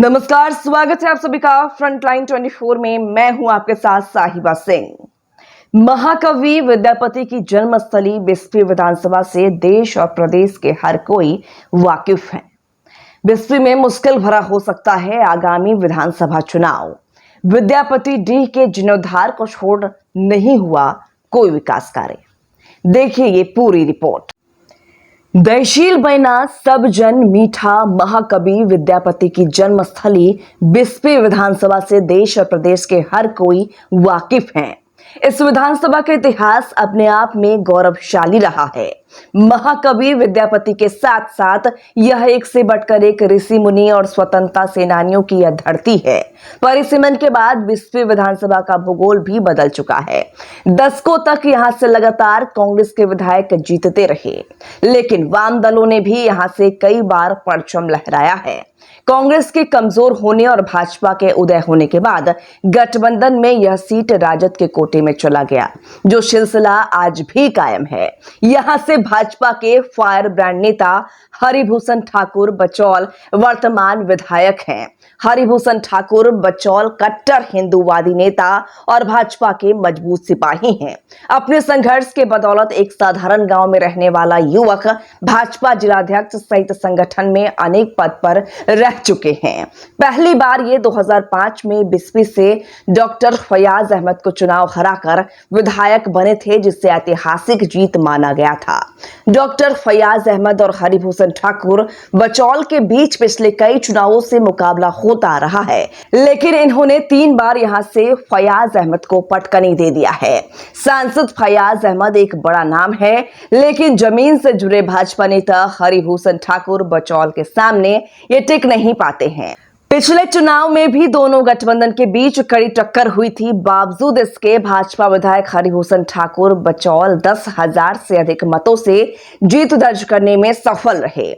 नमस्कार, स्वागत है आप सभी का फ्रंटलाइन 24 में। मैं हूं आपके साथ साहिबा सिंह। महाकवि विद्यापति की जन्मस्थली बिस्फी विधानसभा से देश और प्रदेश के हर कोई वाकिफ है। बिस्फी में मुश्किल भरा हो सकता है आगामी विधानसभा चुनाव। विद्यापति डीह के जीर्णोद्धार को छोड़ नहीं हुआ कोई विकास कार्य। देखिए ये पूरी रिपोर्ट। दयशील बना सब जन मीठा महाकवि विद्यापति की जन्मस्थली बिस्फी विधानसभा से देश और प्रदेश के हर कोई वाकिफ हैं। इस विधानसभा का इतिहास अपने आप में गौरवशाली रहा है। महाकवि विद्यापति के साथ साथ यह एक से बढ़कर एक ऋषि मुनि और स्वतंत्रता सेनानियों की यह धरती है। परिसीमन के बाद बिस्फी विधानसभा का भूगोल भी बदल चुका है। दशकों तक यहां से लगातार कांग्रेस के विधायक जीतते रहे, लेकिन वाम दलों ने भी यहां से कई बार परचम लहराया है। कांग्रेस के कमजोर होने और भाजपा के उदय होने के बाद गठबंधन में यह सीट राजद के कोटे में चला गया, जो सिलसिला आज भी कायम है। यहां से भाजपा के फायर ब्रांड नेता हरिभूषण ठाकुर बचौल वर्तमान विधायक हैं। हरिभूषण ठाकुर बचौल कट्टर हिंदूवादी नेता और भाजपा के मजबूत सिपाही हैं। अपने संघर्ष के बदौलत एक साधारण गांव में रहने वाला युवक भाजपा जिलाध्यक्ष सहित संगठन में अनेक पद पर रह चुके हैं। पहली बार ये 2005 में बिस्फी से डॉक्टर फयाज अहमद को चुनाव हराकर विधायक बने थे, जिससे ऐतिहासिक जीत माना गया था। डॉक्टर फयाज अहमद और हरिभूषण ठाकुर बचौल के बीच पिछले कई चुनावों से मुकाबला होता रहा है, लेकिन इन्होंने 3 बार यहां से फयाज अहमद को पटकनी दे दिया है। सांसद फयाज अहमद एक बड़ा नाम है, लेकिन जमीन से जुड़े भाजपा नेता हरिभूषण ठाकुर बचौल के सामने ये टिक नहीं पाते हैं। पिछले चुनाव में भी दोनों गठबंधन के बीच कड़ी टक्कर हुई थी। बावजूद इसके भाजपा विधायक हरिभूषण ठाकुर बचौल 10,000 से अधिक मतों से जीत दर्ज करने में सफल रहे।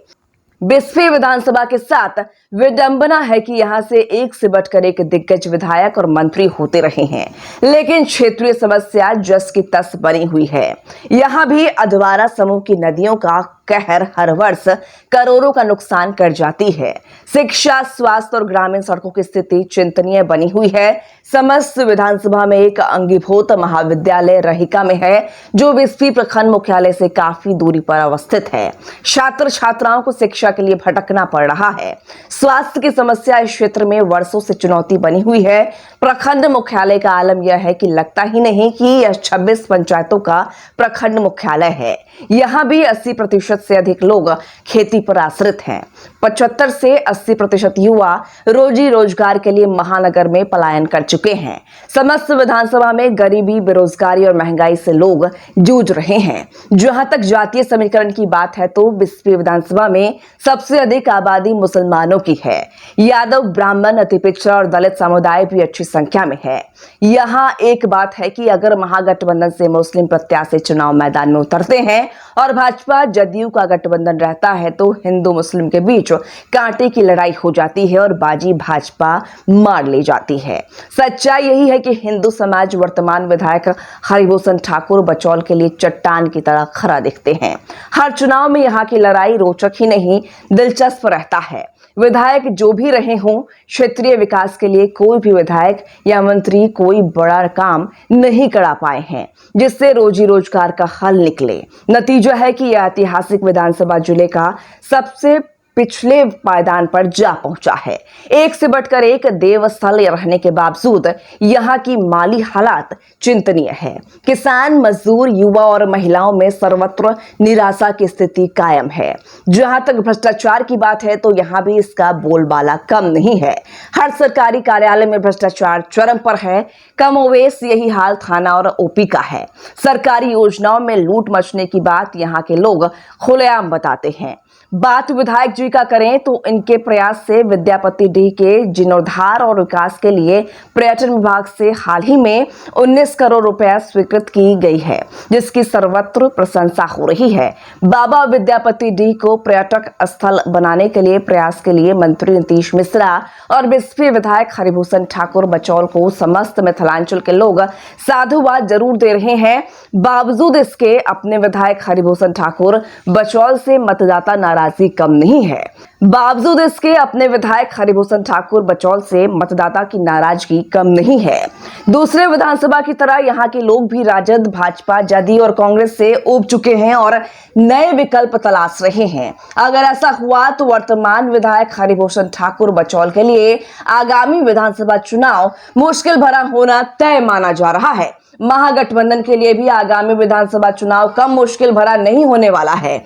बिस्फी विधानसभा के साथ विडंबना है कि यहां से एक से बढ़कर एक दिग्गज विधायक और मंत्री होते रहे हैं, लेकिन क्षेत्रीय समस्या जस की तस बनी हुई है। यहां भी अधवारा समूह की नदियों का कहर हर वर्ष करोड़ों का नुकसान कर जाती है। शिक्षा, स्वास्थ्य और ग्रामीण सड़कों की स्थिति चिंतनीय बनी हुई है। समस्त विधानसभा में एक अंगीभूत महाविद्यालय रहिका में है, जो बिस्फी प्रखंड मुख्यालय से काफी दूरी पर अवस्थित है। छात्र छात्राओं को शिक्षा के लिए भटकना पड़ रहा है। स्वास्थ्य की समस्या इस क्षेत्र में वर्षों से चुनौती बनी हुई है। प्रखंड मुख्यालय का आलम यह है कि लगता ही नहीं कि यह 26 पंचायतों का प्रखंड मुख्यालय है। यहां भी 80% से अधिक लोग खेती पर आश्रित हैं। 75 से 80% युवा रोजी रोजगार के लिए महानगर में पलायन कर चुके हैं। समस्त विधानसभा में गरीबी, बेरोजगारी और महंगाई से लोग जूझ रहे हैं। जहां तक जातीय समीकरण की बात है तो बिस्फी विधानसभा में सबसे अधिक आबादी मुसलमानों की है। यादव, ब्राह्मण, अति पिछड़ा और दलित समुदाय भी अच्छी संख्या में है। यहां एक बात है कि अगर महागठबंधन से मुस्लिम प्रत्याशी चुनाव मैदान में उतरते हैं और भाजपा जदयू का गठबंधन रहता है तो हिंदू मुस्लिम के बीच कांटे की लड़ाई हो जाती है और बाजी भाजपा मार ले जाती है। सच्चाई यही है कि हिंदू समाज वर्तमान विधायक हरिभूषण ठाकुर बचौल के लिए चट्टान की तरह खड़ा दिखते हैं। हर चुनाव में यहाँ की लड़ाई रोचक ही नहीं, दिलचस्प रहता है। विधायक जो भी रहे हों, क्षेत्रीय विकास के लिए कोई भी विधायक या मंत्री कोई बड़ा काम नहीं करा पाए हैं, जिससे रोजी रोजगार का हल निकले। नतीजा है कि यह ऐतिहासिक विधानसभा जिले का सबसे पिछले पायदान पर जा पहुंचा है। एक से बढ़कर एक देवस्थल रहने के बावजूद यहाँ की माली हालात चिंतनीय है। किसान, मजदूर, युवा और महिलाओं में सर्वत्र निराशा की स्थिति कायम है। जहां तक भ्रष्टाचार की बात है तो यहाँ भी इसका बोलबाला कम नहीं है। हर सरकारी कार्यालय में भ्रष्टाचार चरम पर है। कमोवेश यही हाल थाना और ओपी का है। सरकारी योजनाओं में लूट मचने की बात यहाँ के लोग खुलेआम बताते हैं। बात विधायक जी का करें तो इनके प्रयास से विद्यापति डीह के जीर्णोद्धार और विकास के लिए पर्यटन विभाग से हाल ही में 19 करोड़ रुपए स्वीकृत की गई है, जिसकी सर्वत्र प्रशंसा हो रही है। बाबा विद्यापति डीह को पर्यटक स्थल बनाने के लिए प्रयास के लिए मंत्री नीतीश मिश्रा और बिस्फी विधायक हरिभूषण ठाकुर बचौल को समस्त मिथिलांचल के लोग साधुवाद जरूर दे रहे हैं। बावजूद इसके अपने विधायक हरिभूषण ठाकुर बचौल से मतदाता नाराज नाराजगी कम नहीं है। बावजूद इसके अपने विधायक हरिभूषण ठाकुर बचौल से मतदाता की नाराजगी कम नहीं है। दूसरे विधानसभा की तरह यहाँ के लोग भी राजद, भाजपा, जदयू और कांग्रेस से ऊब चुके हैं और नए विकल्प तलाश रहे हैं। अगर ऐसा हुआ तो वर्तमान विधायक हरिभूषण ठाकुर बचौल के लिए आगामी विधानसभा चुनाव मुश्किल भरा होना तय माना जा रहा है। महागठबंधन के लिए भी आगामी विधानसभा चुनाव कम मुश्किल भरा नहीं होने वाला है।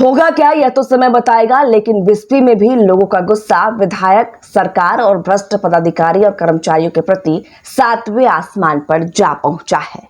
होगा क्या यह तो समय बताएगा, लेकिन बिस्फी में भी लोगों का गुस्सा विधायक, सरकार और भ्रष्ट पदाधिकारी और कर्मचारियों के प्रति 7वें आसमान पर जा पहुंचा है।